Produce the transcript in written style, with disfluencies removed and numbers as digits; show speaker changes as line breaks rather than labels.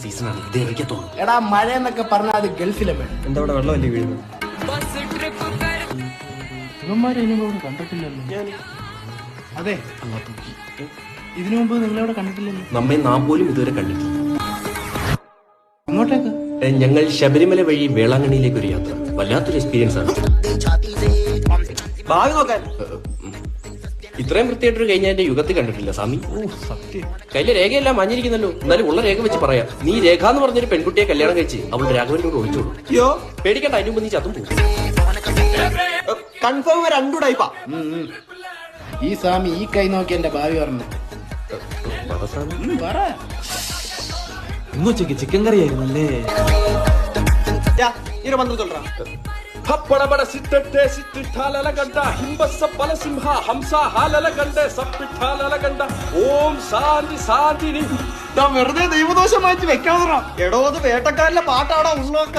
സീസണാണ് ഇത് ഇറക്കത്തോളൂ.
എടാ മഴ എന്നൊക്കെ പറഞ്ഞാൽ അത് ഗൾഫിലെ മഴ.
എന്താ ഇവിടെ വെള്ളമല്ലേ വീഴുന്നത്?
ഇവന്മാരെ ഇവിടെ കണ്ടിട്ടില്ലല്ലോ. അതെ, ഇതിനു മുമ്പ് നിങ്ങളെവിടെ കണ്ടിട്ടില്ലല്ലോ.
നമ്മെ നാം പോലും ഇതുവരെ കണ്ടിട്ടില്ല.
ഇങ്ങോട്ടേക്ക്
ഞങ്ങൾ ശബരിമല വഴി വേളാങ്കണ്ണിയിലേക്ക് ഒരു യാത്ര. വല്ലാത്തൊരു എക്സ്പീരിയൻസ് ആണ്.
ഭാവി നോക്കാൻ
ഇത്രയും വൃത്തിയായിട്ടൊരു കഴിഞ്ഞ എന്റെ യുഗത്തിൽ കണ്ടിട്ടില്ല സ്വാമി.
സത്യം.
കയ്യിലെ രേഖയെല്ലാം മഞ്ഞിരിക്കുന്നല്ലോ. എന്നാലും ഉള്ള രേഖ വെച്ച് പറയാം. നീ രേഖ എന്ന് പറഞ്ഞൊരു പെൺകുട്ടിയെ കല്യാണം കഴിച്ച് അവളുടെ രാഘവന്റെ കൂടെ ഒളിച്ചോളൂ.
അയ്യോ
പേടിക്കണ്ട, അതിന് മുമ്പ് നീ ചത്തും പോകും.
കൺഫേം രണ്ടു ടൈപ്പാ.
ഈ സ്വാമി ഈ കൈ നോക്കി എന്റെ ഭാവി പറഞ്ഞു. പറ.
ഇന്നുച്ചക്ക് ചിക്കൻ കറി ആയിരുന്നു അല്ലേ? മന്ത്രം ചൊല്ലാ.
ഹപ്പടപട സിദ്ധട്ടെ സിദ്ധിഠാലലകണ്ഠ ഹിംബസ്സ പലസിംഹ ഹംസ ഹാലലകണ്ഠ സപ്പിഠാലലകണ്ഠ ഓം ശാന്തി ശാന്തിനി.
വെറുതെ ദൈവദോഷം മാറ്റി വെക്കാതെ. എടോ അത് വേട്ടക്കാരിലെ പാട്ടാടാ ഉള്ളോക്ക.